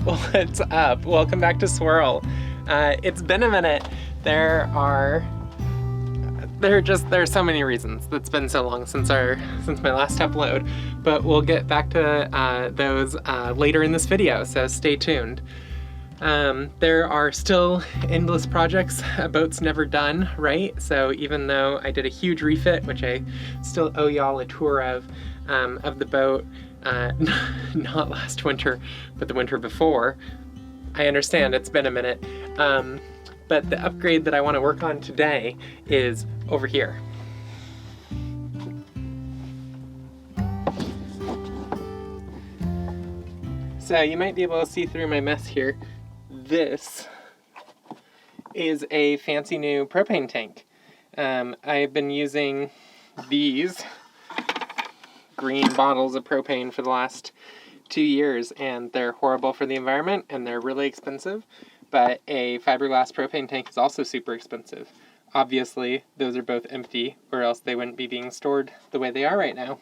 What's up? Welcome back to Swirl. It's been a minute. There are so many reasons. It's been so long since my last upload, but we'll get back to those later in this video, so stay tuned. There are still endless projects. A boat's never done, right? So even though I did a huge refit, which I still owe y'all a tour of the boat, not last winter, but the winter before, I understand it's been a minute. But the upgrade that I want to work on today is over here. So you might be able to see through my mess here. This is a fancy new propane tank. I've been using these green bottles of propane for the last 2 years, and they're horrible for the environment and they're really expensive, but a fiberglass propane tank is also super expensive. Obviously, those are both empty, or else they wouldn't be being stored the way they are right now.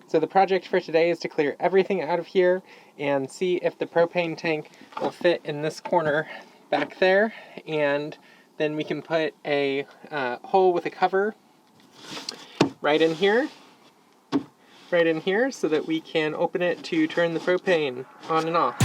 So the project for today is to clear everything out of here and see if the propane tank will fit in this corner back there, and then we can put a hole with a cover right in here so that we can open it to turn the propane on and off.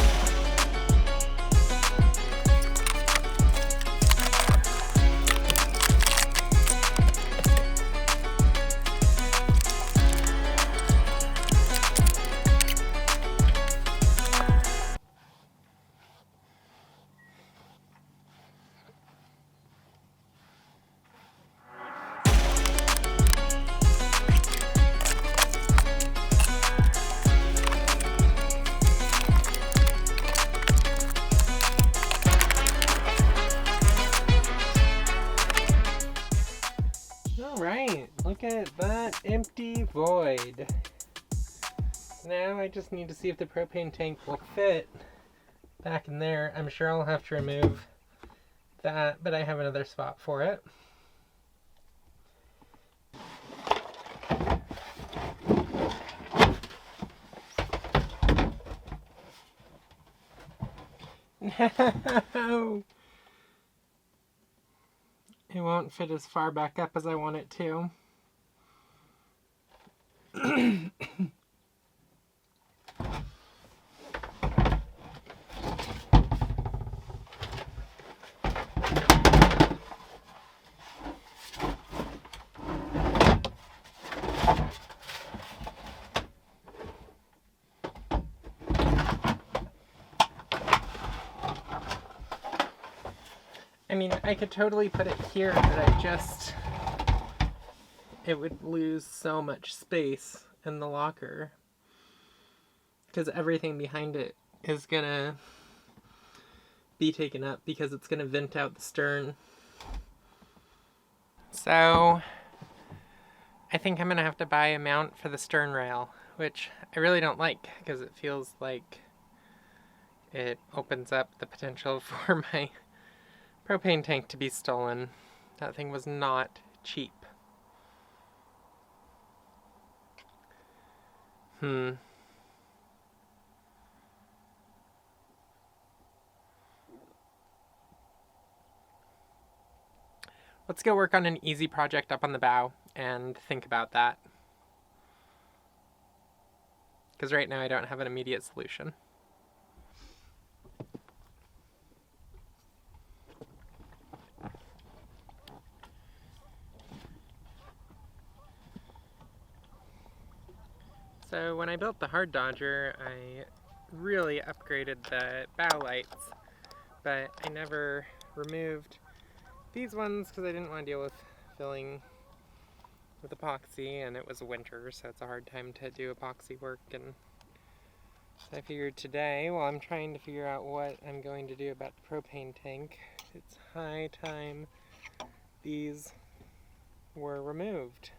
Alright, look at that empty void. Now I just need to see if the propane tank will fit back in there. I'm sure I'll have to remove that, but I have another spot for it. No! It won't fit as far back up as I want it to. I mean, I could totally put it here, but it would lose so much space in the locker, because everything behind it is gonna be taken up because it's gonna vent out the stern. So I think I'm gonna have to buy a mount for the stern rail, which I really don't like because it feels like it opens up the potential for my propane tank to be stolen. That thing was not cheap. Let's go work on an easy project up on the bow and think about that. Because right now I don't have an immediate solution. So when I built the Hard Dodger, I really upgraded the bow lights, but I never removed these ones because I didn't want to deal with filling with epoxy, and it was winter, so it's a hard time to do epoxy work. And so I figured today, while I'm trying to figure out what I'm going to do about the propane tank, it's high time these were removed.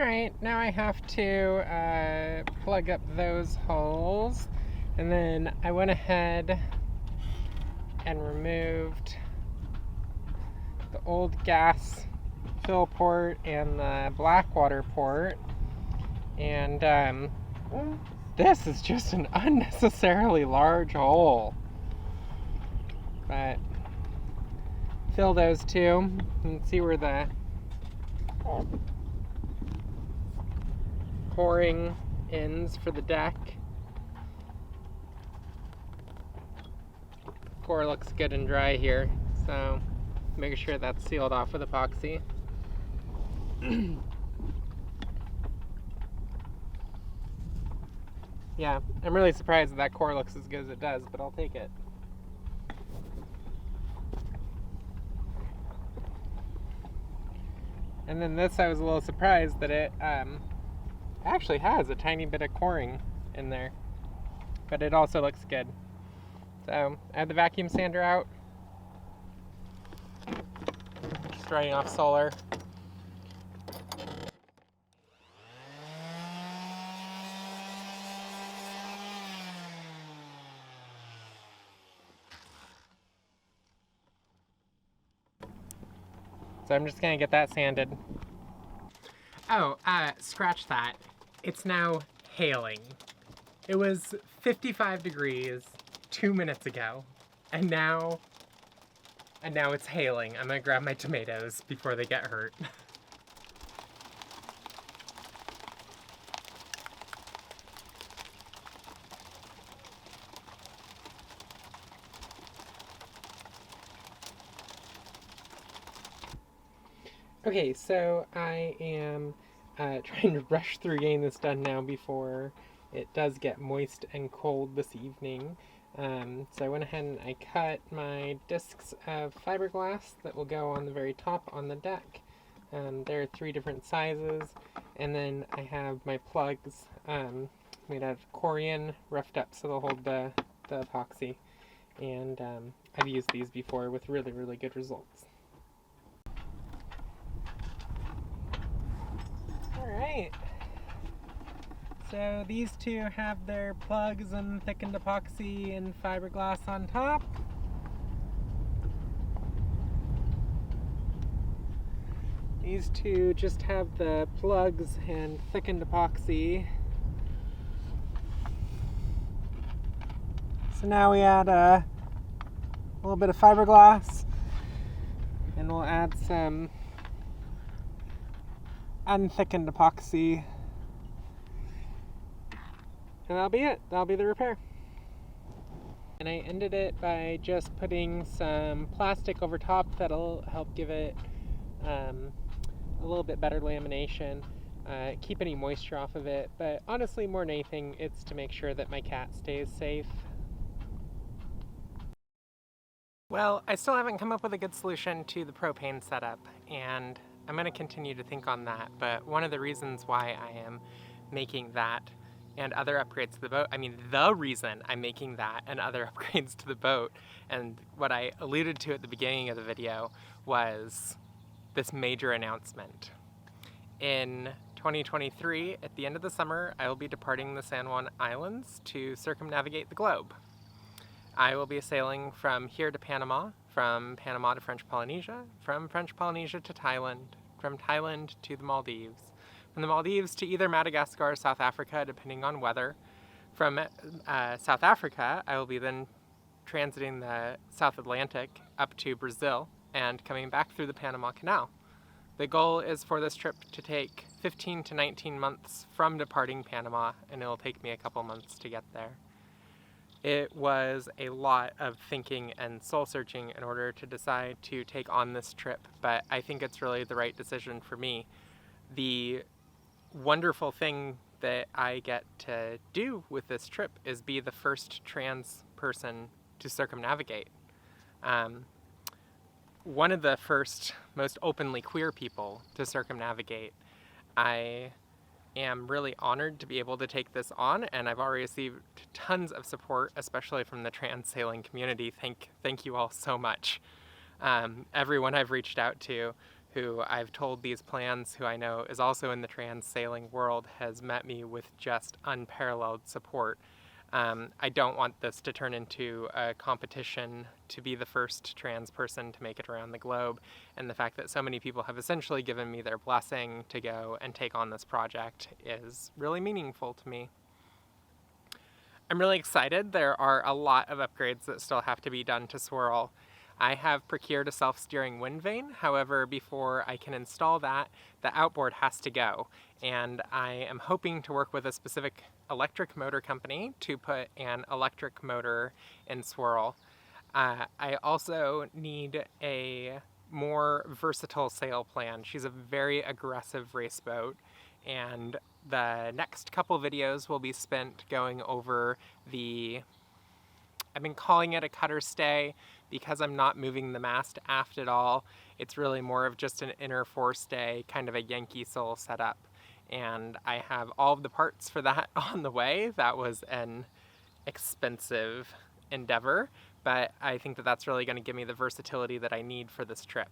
Alright, now I have to plug up those holes, and then I went ahead and removed the old gas fill port and the black water port, and this is just an unnecessarily large hole, but fill those two and see where the coring ends for the deck. Core looks good and dry here, so make sure that's sealed off with epoxy. Yeah, I'm really surprised that core looks as good as it does, but I'll take it. And then this, I was a little surprised that it actually has a tiny bit of coring in there, but it also looks good. So I have the vacuum sander out, just drying off solar. So I'm just gonna get that sanded. Oh, scratch that. It's now hailing. It was 55 degrees 2 minutes ago, and now it's hailing. I'm gonna grab my tomatoes before they get hurt. Okay, so I am trying to rush through getting this done now before it does get moist and cold this evening. So I went ahead and I cut my discs of fiberglass that will go on the very top on the deck. There are 3 different sizes, and then I have my plugs made out of corian, roughed up so they'll hold the epoxy. And I've used these before with really, really good results. Alright, so these two have their plugs and thickened epoxy and fiberglass on top. These two just have the plugs and thickened epoxy. So now we add a little bit of fiberglass, and we'll add some unthickened epoxy, and that'll be it. That'll be the repair. And I ended it by just putting some plastic over top that'll help give it a little bit better lamination, keep any moisture off of it, but honestly, more than anything, it's to make sure that my cat stays safe. Well, I still haven't come up with a good solution to the propane setup, and I'm going to continue to think on that, but one of the reasons why I am making that and other upgrades to the boat, the reason I'm making that and other upgrades to the boat, and what I alluded to at the beginning of the video, was this major announcement. In 2023, at the end of the summer, I will be departing the San Juan Islands to circumnavigate the globe. I will be sailing from here to Panama, from Panama to French Polynesia, from French Polynesia to Thailand, from Thailand to the Maldives, from the Maldives to either Madagascar or South Africa, depending on weather. From South Africa, I will be then transiting the South Atlantic up to Brazil and coming back through the Panama Canal. The goal is for this trip to take 15 to 19 months from departing Panama, and it will take me a couple months to get there. It was a lot of thinking and soul-searching in order to decide to take on this trip, but I think it's really the right decision for me. The wonderful thing that I get to do with this trip is be the first trans person to circumnavigate. One of the first, most openly queer people to circumnavigate. I am really honored to be able to take this on, and I've already received tons of support, especially from the trans sailing community. Thank you all so much. Everyone I've reached out to who I've told these plans, who I know is also in the trans sailing world, has met me with just unparalleled support. I don't want this to turn into a competition to be the first trans person to make it around the globe, and the fact that so many people have essentially given me their blessing to go and take on this project is really meaningful to me. I'm really excited. There are a lot of upgrades that still have to be done to Swirl. I have procured a self-steering wind vane. However, before I can install that, the outboard has to go. And I am hoping to work with a specific electric motor company to put an electric motor in Swirl. I also need a more versatile sail plan. She's a very aggressive race boat, and the next couple videos will be spent going over I've been calling it a cutter stay because I'm not moving the mast aft at all. It's really more of just an inner forestay, kind of a Yankee Soul setup. And I have all of the parts for that on the way. That was an expensive endeavor, but I think that that's really going to give me the versatility that I need for this trip.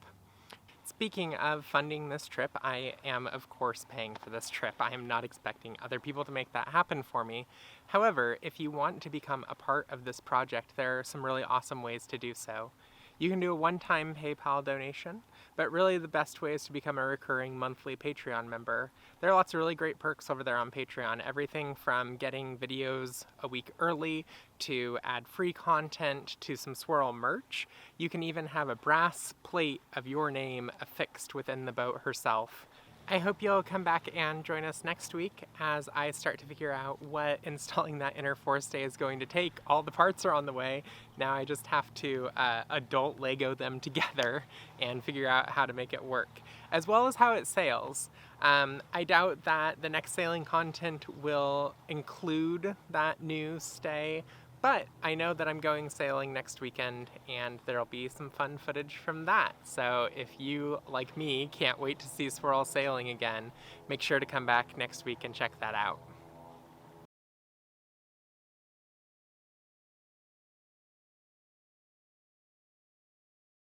Speaking of funding this trip, I am of course paying for this trip. I am not expecting other people to make that happen for me. However, if you want to become a part of this project, there are some really awesome ways to do so. You can do a one-time PayPal donation, but really the best way is to become a recurring monthly Patreon member. There are lots of really great perks over there on Patreon, everything from getting videos a week early to ad-free content to some Swirl merch. You can even have a brass plate of your name affixed within the boat herself. I hope you'll come back and join us next week as I start to figure out what installing that inner forestay is going to take. All the parts are on the way. Now I just have to adult Lego them together and figure out how to make it work, as well as how it sails. I doubt that the next sailing content will include that new stay, but I know that I'm going sailing next weekend and there'll be some fun footage from that. So if you, like me, can't wait to see Swirl sailing again, make sure to come back next week and check that out.